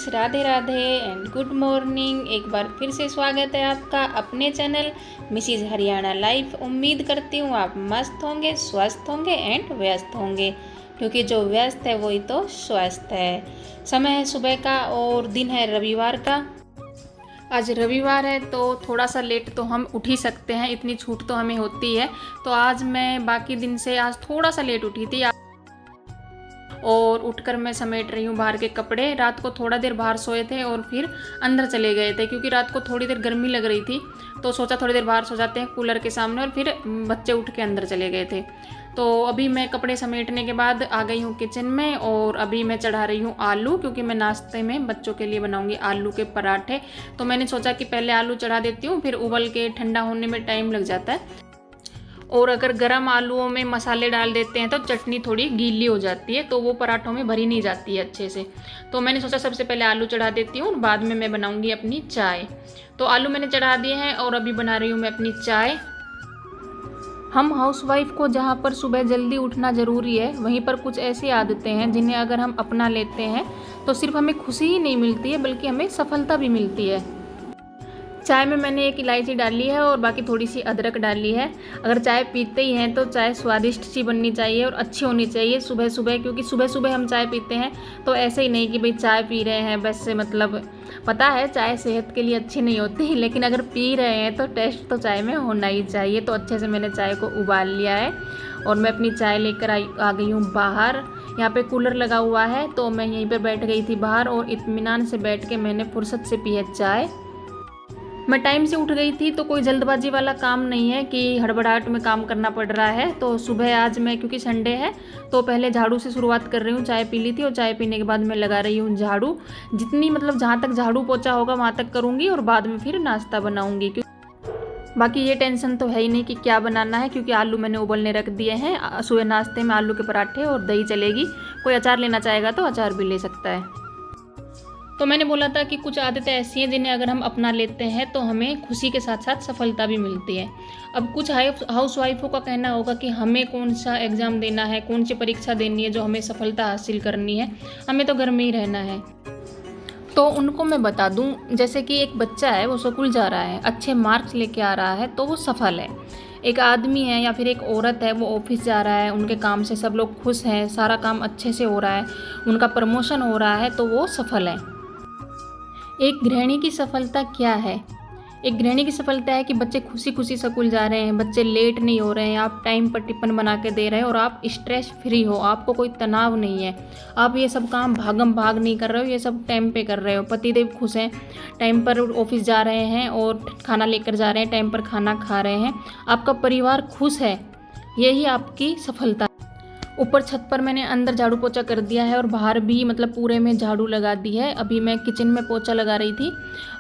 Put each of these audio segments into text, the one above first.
Friends, Radhe Radhe and good morning. एक बार फिर से स्वागत है आपका अपने चैनल मिसिज हरियाणा लाइफ। उम्मीद करती हूँ आप मस्त होंगे, स्वस्थ होंगे एंड व्यस्त होंगे, क्योंकि जो व्यस्त है वही तो स्वस्थ है। समय है सुबह का और दिन है रविवार का। आज रविवार है तो थोड़ा सा लेट तो हम उठ ही सकते हैं, इतनी छूट तो हमें होती है। तो आज मैं बाकी दिन से आज थोड़ा सा लेट उठी थी और उठकर मैं समेट रही हूँ बाहर के कपड़े। रात को थोड़ा देर बाहर सोए थे और फिर अंदर चले गए थे, क्योंकि रात को थोड़ी देर गर्मी लग रही थी तो सोचा थोड़ी देर बाहर सो जाते हैं कूलर के सामने, और फिर बच्चे उठ के अंदर चले गए थे। तो अभी मैं कपड़े समेटने के बाद आ गई हूँ किचन में और अभी मैं चढ़ा रही हूँ आलू, क्योंकि मैं नाश्ते में बच्चों के लिए बनाऊँगी आलू के पराठे। तो मैंने सोचा कि पहले आलू चढ़ा देती हूँ, फिर उबल के ठंडा होने में टाइम लग जाता है। और अगर गर्म आलूओं में मसाले डाल देते हैं तो चटनी थोड़ी गीली हो जाती है, तो वो पराठों में भरी नहीं जाती है अच्छे से। तो मैंने सोचा सबसे पहले आलू चढ़ा देती हूँ और बाद में मैं बनाऊँगी अपनी चाय। तो आलू मैंने चढ़ा दिए हैं और अभी बना रही हूँ मैं अपनी चाय। हम हाउसवाइफ को जहाँ पर सुबह जल्दी उठना ज़रूरी है, वहीं पर कुछ ऐसी आदतें हैं जिन्हें अगर हम अपना लेते हैं तो सिर्फ हमें खुशी ही नहीं मिलती है बल्कि हमें सफलता भी मिलती है। चाय में मैंने एक इलायची डाली है और बाकी थोड़ी सी अदरक डाली है। अगर चाय पीते ही हैं तो चाय स्वादिष्ट सी बननी चाहिए और अच्छी होनी चाहिए सुबह सुबह, क्योंकि सुबह सुबह हम चाय पीते हैं तो ऐसे ही नहीं कि भाई चाय पी रहे हैं बस, मतलब पता है चाय सेहत के लिए अच्छी नहीं होती, लेकिन अगर पी रहे हैं तो टेस्ट तो चाय में होना ही चाहिए। तो अच्छे से मैंने चाय को उबाल लिया है और मैं अपनी चाय लेकर आ गई हूँ बाहर। यहाँ पे कूलर लगा हुआ है तो मैं यहीं पर बैठ गई थी बाहर और इत्मीनान से बैठ के मैंने फुर्सत से पी है चाय। मैं टाइम से उठ गई थी तो कोई जल्दबाजी वाला काम नहीं है कि हड़बड़ाहट में काम करना पड़ रहा है। तो सुबह आज मैं, क्योंकि संडे है, तो पहले झाड़ू से शुरुआत कर रही हूँ। चाय पी ली थी और चाय पीने के बाद मैं लगा रही हूँ झाड़ू। जितनी मतलब जहाँ तक झाड़ू पोछा होगा वहाँ तक करूँगी और बाद में फिर नाश्ता बनाऊँगी। बाकी ये टेंशन तो है ही नहीं कि क्या बनाना है, क्योंकि आलू मैंने उबलने रख दिए हैं। सुबह नाश्ते में आलू के पराठे और दही चलेगी। कोई अचार लेना चाहेगा तो अचार भी ले सकता है। तो मैंने बोला था कि कुछ आदतें ऐसी हैं जिन्हें अगर हम अपना लेते हैं तो हमें खुशी के साथ साथ सफलता भी मिलती है। अब कुछ हाउस वाइफों का कहना होगा कि हमें कौन सा एग्ज़ाम देना है, कौन सी परीक्षा देनी है जो हमें सफलता हासिल करनी है, हमें तो घर में ही रहना है। तो उनको मैं बता दूं, जैसे कि एक बच्चा है वो स्कूल जा रहा है, अच्छे मार्क्स लेके आ रहा है तो वो सफल है। एक आदमी है या फिर एक औरत है वो ऑफिस जा रहा है, उनके काम से सब लोग खुश हैं, सारा काम अच्छे से हो रहा है, उनका प्रमोशन हो रहा है तो वो सफल है। एक गृहिणी की सफलता क्या है? एक गृहिणी की सफलता है कि बच्चे खुशी खुशी स्कूल जा रहे हैं, बच्चे लेट नहीं हो रहे हैं, आप टाइम पर टिफिन बना के दे रहे हैं और आप स्ट्रेस फ्री हो, आपको कोई तनाव नहीं है, आप ये सब काम भागम भाग नहीं कर रहे हो, ये सब टाइम पे कर रहे हो। पतिदेव खुश हैं, टाइम पर ऑफिस जा रहे हैं और खाना लेकर जा रहे हैं, टाइम पर खाना खा रहे हैं, आपका परिवार खुश है, यही आपकी सफलता। ऊपर छत पर मैंने अंदर झाड़ू पोछा कर दिया है और बाहर भी मतलब पूरे में झाड़ू लगा दी है। अभी मैं किचन में पोछा लगा रही थी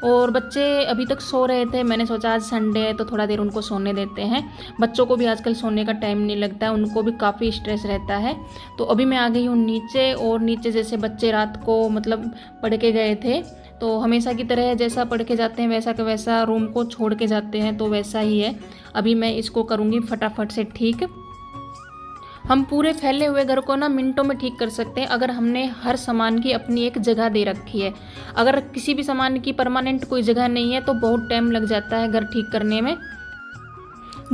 और बच्चे अभी तक सो रहे थे। मैंने सोचा आज संडे है तो थोड़ा देर उनको सोने देते हैं। बच्चों को भी आजकल सोने का टाइम नहीं लगता है, उनको भी काफ़ी स्ट्रेस रहता है। तो अभी मैं आ गई हूँ नीचे, और नीचे जैसे बच्चे रात को मतलब पढ़ के गए थे तो हमेशा की तरह जैसा पढ़ के जाते हैं वैसा का वैसा रूम को छोड़ के जाते हैं, तो वैसा ही है। अभी मैं इसको करूँगी फटाफट से ठीक। हम पूरे फैले हुए घर को ना मिनटों में ठीक कर सकते हैं अगर हमने हर सामान की अपनी एक जगह दे रखी है। अगर किसी भी सामान की परमानेंट कोई जगह नहीं है तो बहुत टाइम लग जाता है घर ठीक करने में।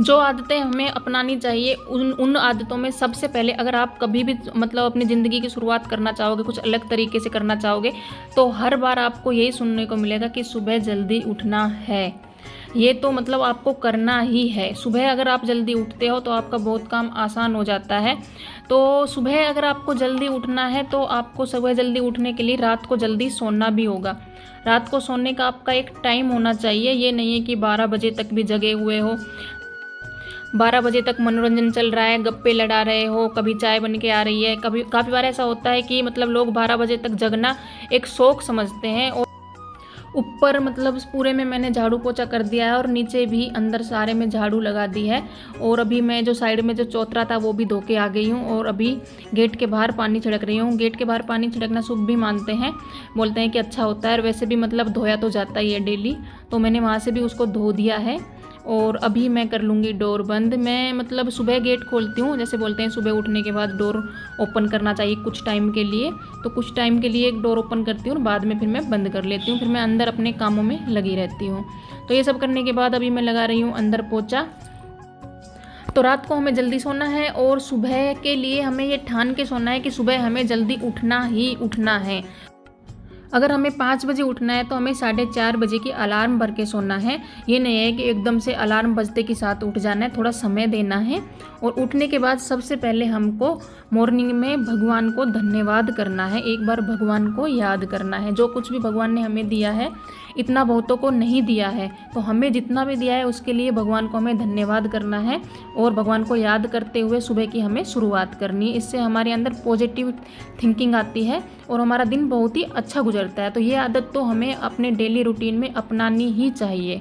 जो आदतें हमें अपनानी चाहिए उन आदतों में सबसे पहले, अगर आप कभी भी मतलब अपनी ज़िंदगी की शुरुआत करना चाहोगे, कुछ अलग तरीके से करना चाहोगे, तो हर बार आपको यही सुनने को मिलेगा कि सुबह जल्दी उठना है। ये तो मतलब आपको करना ही है। सुबह अगर आप जल्दी उठते हो तो आपका बहुत काम आसान हो जाता है। तो सुबह अगर आपको जल्दी उठना है तो आपको सुबह जल्दी उठने के लिए रात को जल्दी सोना भी होगा। रात को सोने का आपका एक टाइम होना चाहिए। ये नहीं है कि 12 बजे तक भी जगे हुए हो, 12 बजे तक मनोरंजन चल रहा है, गप्पे लड़ा रहे हो, कभी चाय बन के आ रही है। कभी काफ़ी बार ऐसा होता है कि मतलब लोग 12 बजे तक जगना एक शौक समझते हैं। और ऊपर मतलब पूरे में मैंने झाड़ू पोछा कर दिया है और नीचे भी अंदर सारे में झाड़ू लगा दी है। और अभी मैं जो साइड में जो चौतरा था वो भी धो के आ गई हूँ और अभी गेट के बाहर पानी छिड़क रही हूँ। गेट के बाहर पानी छिड़कना शुभ भी मानते हैं, बोलते हैं कि अच्छा होता है, और वैसे भी मतलब धोया तो जाता ही है डेली, तो मैंने वहाँ से भी उसको धो दिया है। और अभी मैं कर लूँगी डोर बंद। मैं मतलब सुबह गेट खोलती हूँ, जैसे बोलते हैं सुबह उठने के बाद डोर ओपन करना चाहिए कुछ टाइम के लिए, तो कुछ टाइम के लिए एक डोर ओपन करती हूँ और बाद में फिर मैं बंद कर लेती हूँ, फिर मैं अंदर अपने कामों में लगी रहती हूँ। तो ये सब करने के बाद अभी मैं लगा रही हूँ अंदर पोछा। तो रात को हमें जल्दी सोना है और सुबह के लिए हमें ये ठान के सोना है कि सुबह हमें जल्दी उठना ही उठना है। अगर हमें 5 बजे उठना है तो हमें 4:30 बजे की अलार्म भर के सोना है। ये नहीं है कि एकदम से अलार्म बजते के साथ उठ जाना है, थोड़ा समय देना है। और उठने के बाद सबसे पहले हमको मॉर्निंग में भगवान को धन्यवाद करना है, एक बार भगवान को याद करना है। जो कुछ भी भगवान ने हमें दिया है, इतना बहुतों को नहीं दिया है, तो हमें जितना भी दिया है उसके लिए भगवान को हमें धन्यवाद करना है और भगवान को याद करते हुए सुबह की हमें शुरुआत करनी है। इससे हमारे अंदर पॉजिटिव थिंकिंग आती है और हमारा दिन बहुत ही अच्छा गुजरता है। तो ये आदत तो हमें अपने डेली रूटीन में अपनानी ही चाहिए।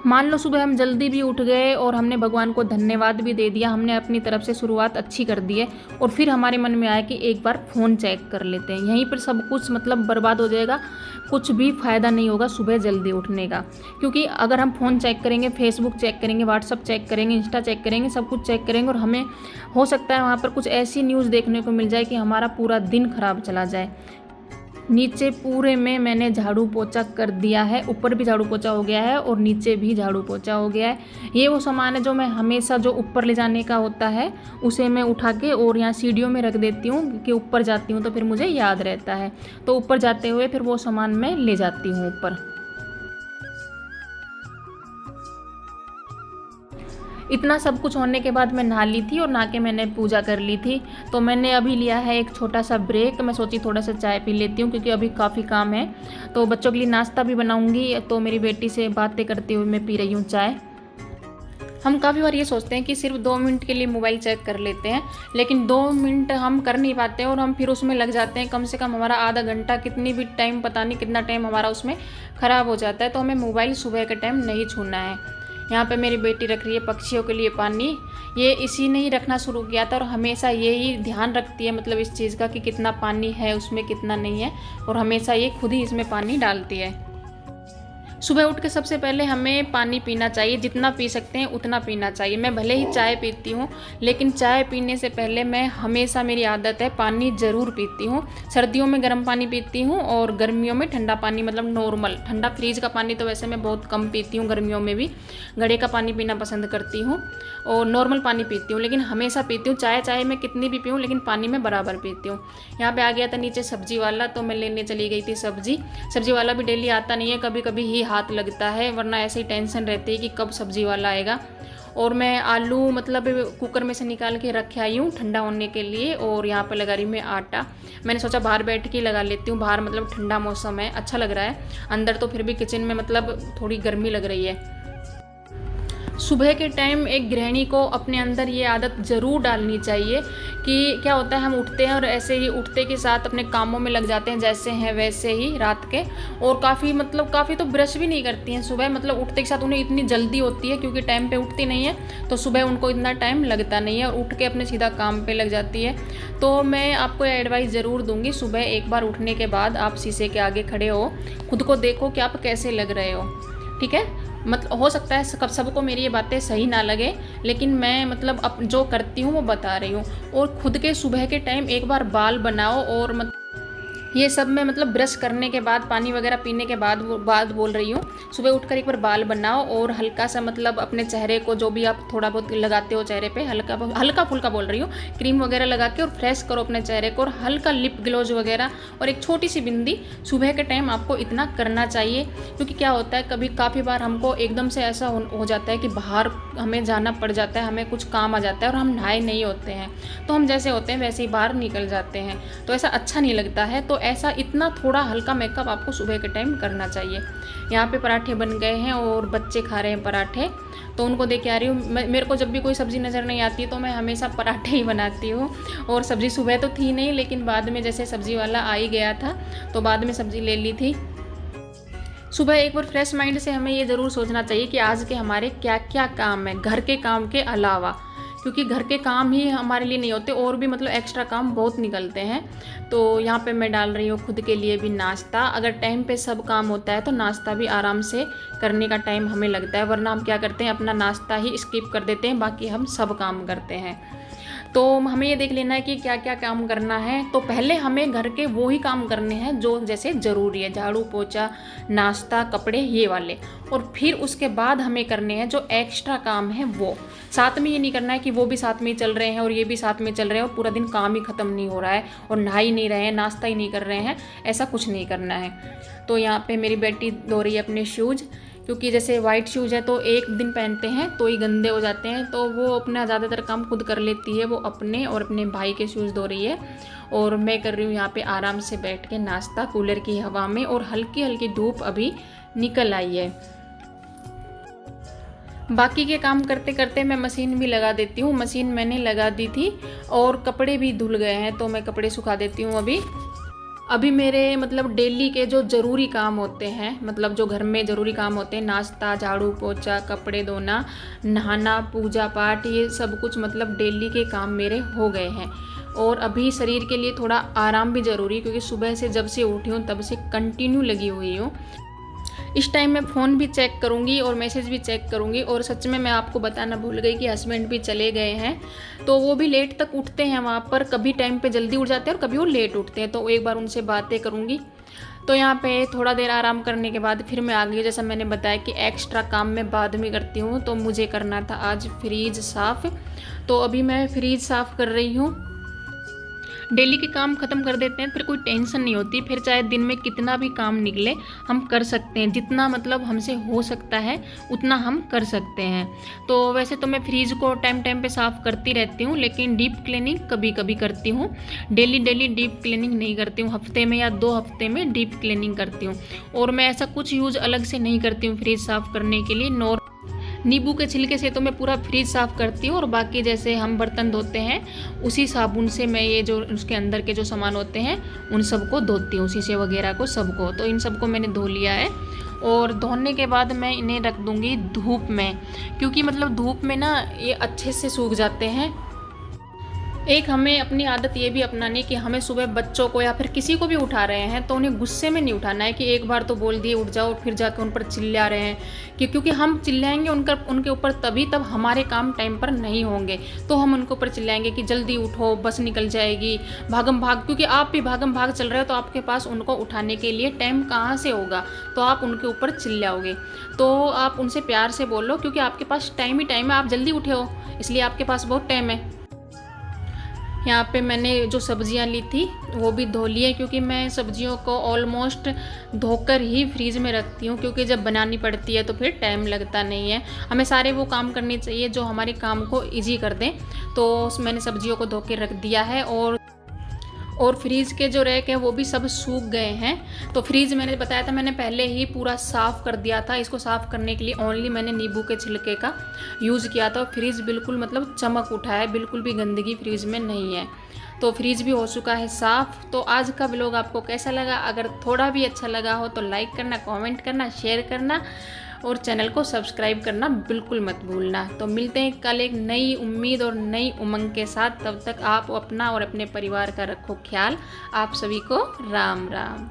मान लो सुबह हम जल्दी भी उठ गए और हमने भगवान को धन्यवाद भी दे दिया, हमने अपनी तरफ से शुरुआत अच्छी कर दी है, और फिर हमारे मन में आया कि एक बार फ़ोन चेक कर लेते हैं, यहीं पर सब कुछ मतलब बर्बाद हो जाएगा। कुछ भी फ़ायदा नहीं होगा सुबह जल्दी उठने का, क्योंकि अगर हम फ़ोन चेक करेंगे, फेसबुक चेक करेंगे, व्हाट्सअप चेक करेंगे, इंस्टा चेक करेंगे, सब कुछ चेक करेंगे और हमें हो सकता है वहाँ पर कुछ ऐसी न्यूज़ देखने को मिल जाए कि हमारा पूरा दिन खराब चला जाए। नीचे पूरे में मैंने झाड़ू पोछा कर दिया है, ऊपर भी झाड़ू पोछा हो गया है और नीचे भी झाड़ू पोछा हो गया है। ये वो सामान है जो मैं हमेशा जो ऊपर ले जाने का होता है उसे मैं उठा के और यहाँ सीढ़ियों में रख देती हूँ कि ऊपर जाती हूँ तो फिर मुझे याद रहता है। तो ऊपर जाते हुए फिर वो सामान मैं ले जाती हूँ ऊपर। इतना सब कुछ होने के बाद मैं नहा ली थी और नहा के मैंने पूजा कर ली थी। तो मैंने अभी लिया है एक छोटा सा ब्रेक, मैं सोची थोड़ा सा चाय पी लेती हूँ क्योंकि अभी काफ़ी काम है। तो बच्चों के लिए नाश्ता भी बनाऊँगी, तो मेरी बेटी से बातें करते हुए मैं पी रही हूँ चाय। हम काफ़ी बार ये सोचते हैं कि सिर्फ 2 मिनट के लिए मोबाइल चेक कर लेते हैं, लेकिन 2 मिनट हम कर नहीं पाते हैं और हम फिर उसमें लग जाते हैं। कम से कम हमारा आधा घंटा, कितनी भी टाइम, पता नहीं कितना टाइम हमारा उसमें ख़राब हो जाता है। तो हमें मोबाइल सुबह के टाइम नहीं छूना है। यहाँ पे मेरी बेटी रख रही है पक्षियों के लिए पानी। ये इसी ने ही रखना शुरू किया था और हमेशा यही ध्यान रखती है, मतलब इस चीज़ का कि कितना पानी है उसमें, कितना नहीं है, और हमेशा ये खुद ही इसमें पानी डालती है। सुबह उठ के सबसे पहले हमें पानी पीना चाहिए, जितना पी सकते हैं उतना पीना चाहिए। मैं भले ही चाय पीती हूँ, लेकिन चाय पीने से पहले मैं हमेशा, मेरी आदत है, पानी ज़रूर पीती हूँ। सर्दियों में गर्म पानी पीती हूँ और गर्मियों में ठंडा पानी, मतलब नॉर्मल ठंडा। फ्रीज का पानी तो वैसे मैं बहुत कम पीती हूँ, गर्मियों में भी घड़े का पानी पीना पसंद करती हूँ और नॉर्मल पानी पीती हूँ, लेकिन हमेशा पीती हूँ। चाय मैं कितनी भी पीऊँ, लेकिन पानी में बराबर पीती हूँ। यहाँ पे आ गया था नीचे सब्जी वाला, तो मैं लेने चली गई थी सब्जी वाला भी डेली आता नहीं है, कभी कभी ही हाथ लगता है, वरना ऐसे ही टेंशन रहती है कि कब सब्जी वाला आएगा। और मैं आलू मतलब कुकर में से निकाल के रख आई हूँ ठंडा होने के लिए, और यहाँ पर लगा रही हूँ मैं आटा। मैंने सोचा बाहर बैठ के लगा लेती हूँ, बाहर मतलब ठंडा मौसम है, अच्छा लग रहा है। अंदर तो फिर भी किचन में मतलब थोड़ी गर्मी लग रही है। सुबह के टाइम एक गृहिणी को अपने अंदर ये आदत ज़रूर डालनी चाहिए कि क्या होता है, हम उठते हैं और ऐसे ही उठते के साथ अपने कामों में लग जाते हैं, जैसे हैं वैसे ही रात के। और काफ़ी तो ब्रश भी नहीं करती हैं सुबह, मतलब उठते के साथ उन्हें इतनी जल्दी होती है क्योंकि टाइम पे उठती नहीं है, तो सुबह उनको इतना टाइम लगता नहीं है और उठ के अपने सीधा काम पे लग जाती है। तो मैं आपको एडवाइस ज़रूर दूँगी, सुबह एक बार उठने के बाद आप शीशे के आगे खड़े हो, खुद को देखो कि आप कैसे लग रहे हो, ठीक है। मतलब हो सकता है सबको मेरी ये बातें सही ना लगे, लेकिन मैं मतलब अब जो करती हूँ वो बता रही हूँ। और खुद के सुबह के टाइम एक बार बाल बनाओ, और ये सब मैं मतलब ब्रश करने के बाद, पानी वगैरह पीने के बाद बोल रही हूँ। सुबह उठकर एक बार बाल बनाओ और हल्का सा मतलब अपने चेहरे को, जो भी आप थोड़ा बहुत लगाते हो चेहरे पे, हल्का फुल्का बोल रही हूँ, क्रीम वगैरह लगा के और फ्रेश करो अपने चेहरे को, और हल्का लिप ग्लोज वगैरह और एक छोटी सी बिंदी। सुबह के टाइम आपको इतना करना चाहिए, क्योंकि क्या होता है काफ़ी बार हमको एकदम से ऐसा हो जाता है कि बाहर हमें जाना पड़ जाता है, हमें कुछ काम आ जाता है और हम नहाए नहीं होते हैं, तो हम जैसे होते हैं वैसे ही बाहर निकल जाते हैं, तो ऐसा अच्छा नहीं लगता है। तो ऐसा इतना थोड़ा हल्का मेकअप आपको सुबह के टाइम करना चाहिए। यहाँ पे पराठे बन गए हैं और बच्चे खा रहे हैं पराठे, तो उनको देख के आ रही हूँ। मेरे को जब भी कोई सब्ज़ी नज़र नहीं आती तो मैं हमेशा पराठे ही बनाती हूँ। और सब्ज़ी सुबह तो थी नहीं, लेकिन बाद में जैसे सब्ज़ी वाला आ ही गया था तो बाद में सब्ज़ी ले ली थी। सुबह एक बार फ्रेश माइंड से हमें ये ज़रूर सोचना चाहिए कि आज के हमारे क्या क्या काम है घर के काम के अलावा, क्योंकि घर के काम ही हमारे लिए नहीं होते, और भी मतलब एक्स्ट्रा काम बहुत निकलते हैं। तो यहाँ पे मैं डाल रही हूँ खुद के लिए भी नाश्ता। अगर टाइम पे सब काम होता है तो नाश्ता भी आराम से करने का टाइम हमें लगता है, वरना हम क्या करते हैं अपना नाश्ता ही स्किप कर देते हैं, बाकी हम सब काम करते हैं। तो हमें ये देख लेना है कि क्या क्या काम करना है। तो पहले हमें घर के वो ही काम करने हैं जो जैसे ज़रूरी है, झाड़ू पोछा नाश्ता कपड़े ये वाले, और फिर उसके बाद हमें करने हैं जो एक्स्ट्रा काम है वो। साथ में ये नहीं करना है कि वो भी साथ में चल रहे हैं और ये भी साथ में चल रहे हैं और पूरा दिन काम ही ख़त्म नहीं हो रहा है और नहा ही नहीं रहे हैं, नाश्ता ही नहीं कर रहे हैं, ऐसा कुछ नहीं करना है। तो यहाँ पे मेरी बेटी धो रही है अपने शूज़, क्योंकि जैसे वाइट शूज़ है तो एक दिन पहनते हैं तो ही गंदे हो जाते हैं, तो वो अपना ज़्यादातर काम खुद कर लेती है। वो अपने और अपने भाई के शूज़ धो रही है और मैं कर रही हूँ यहाँ पे आराम से बैठ के नाश्ता कूलर की हवा में, और हल्की हल्की धूप अभी निकल आई है। बाकी के काम करते करते मैं मशीन भी लगा देती हूँ। मशीन मैंने लगा दी थी और कपड़े भी धुल गए हैं तो मैं कपड़े सुखा देती हूँ। अभी मेरे मतलब डेली के जो ज़रूरी काम होते हैं, मतलब जो घर में ज़रूरी काम होते हैं, नाश्ता झाड़ू पोछा कपड़े धोना नहाना पूजा पाठ, ये सब कुछ मतलब डेली के काम मेरे हो गए हैं। और अभी शरीर के लिए थोड़ा आराम भी ज़रूरी है, क्योंकि सुबह से जब से उठी हूँ तब से कंटिन्यू लगी हुई हूँ। इस टाइम मैं फ़ोन भी चेक करूँगी और मैसेज भी चेक करूँगी। और सच में मैं आपको बताना भूल गई कि हस्बैंड भी चले गए हैं, तो वो भी लेट तक उठते हैं वहाँ पर, कभी टाइम पे जल्दी उठ जाते हैं और कभी वो लेट उठते हैं, तो एक बार उनसे बातें करूँगी। तो यहाँ पे थोड़ा देर आराम करने के बाद फिर मैं आ गई। जैसा मैंने बताया कि एक्स्ट्रा काम मैं बाद में करती हूँ, तो मुझे करना था आज फ्रिज साफ़, तो अभी मैं फ्रिज साफ़ कर रही हूँ। डेली के काम ख़त्म कर देते हैं फिर कोई टेंशन नहीं होती, फिर चाहे दिन में कितना भी काम निकले हम कर सकते हैं, जितना मतलब हमसे हो सकता है उतना हम कर सकते हैं। तो वैसे तो मैं फ्रिज को टाइम टाइम पे साफ़ करती रहती हूँ, लेकिन डीप क्लीनिंग कभी कभी करती हूँ। डेली डीप क्लीनिंग नहीं करती हूँ, हफ्ते में या 2 हफ्ते में डीप क्लीनिंग करती हूँ। और मैं ऐसा कुछ यूज़ अलग से नहीं करती हूँ फ्रिज साफ़ करने के लिए। नींबू के छिलके से तो मैं पूरा फ्रिज साफ़ करती हूँ, और बाकी जैसे हम बर्तन धोते हैं उसी साबुन से मैं ये जो उसके अंदर के जो सामान होते हैं उन सबको धोती हूँ, शीशे वगैरह को सबको। तो इन सबको मैंने धो लिया है, और धोने के बाद मैं इन्हें रख दूँगी धूप में, क्योंकि मतलब धूप में ना ये अच्छे से सूख जाते हैं। एक हमें अपनी आदत ये भी अपनानी कि हमें सुबह बच्चों को या फिर किसी को भी उठा रहे हैं तो उन्हें गुस्से में नहीं उठाना है कि एक बार तो बोल दिए उठ जाओ फिर जाकर उन पर चिल्ला रहे हैं, क्योंकि हम चिल्लाएंगे उनके ऊपर तब हमारे काम टाइम पर नहीं होंगे। तो हम उनके ऊपर चिल्लाएंगे कि जल्दी उठो बस निकल जाएगी, भागम भाग, क्योंकि आप भी भागम भाग चल रहे हो तो आपके पास उनको उठाने के लिए टाइम कहाँ से होगा, तो आप उनके ऊपर चिल्लाओगे। तो आप उनसे प्यार से बोलो, क्योंकि आपके पास टाइम ही टाइम है, आप जल्दी उठे हो इसलिए आपके पास बहुत टाइम है। यहाँ पे मैंने जो सब्जियाँ ली थी वो भी धो ली है, क्योंकि मैं सब्जियों को ऑलमोस्ट धोकर ही फ्रीज में रखती हूँ, क्योंकि जब बनानी पड़ती है तो फिर टाइम लगता नहीं है। हमें सारे वो काम करने चाहिए जो हमारे काम को इजी कर दें। तो मैंने सब्जियों को धो के रख दिया है, और फ्रीज के जो रैक है वो भी सब सूख गए हैं। तो फ्रीज मैंने बताया था मैंने पहले ही पूरा साफ़ कर दिया था। इसको साफ़ करने के लिए ओनली मैंने नींबू के छिलके का यूज़ किया था। फ्रीज बिल्कुल मतलब चमक उठा है, बिल्कुल भी गंदगी फ्रीज में नहीं है। तो फ्रीज भी हो चुका है साफ़। तो आज का व्लॉग आपको कैसा लगा? अगर थोड़ा भी अच्छा लगा हो तो लाइक करना, कमेंट करना, शेयर करना और चैनल को सब्सक्राइब करना बिल्कुल मत भूलना। तो मिलते हैं कल एक नई उम्मीद और नई उमंग के साथ। तब तक आप अपना और अपने परिवार का रखो ख्याल। आप सभी को राम राम।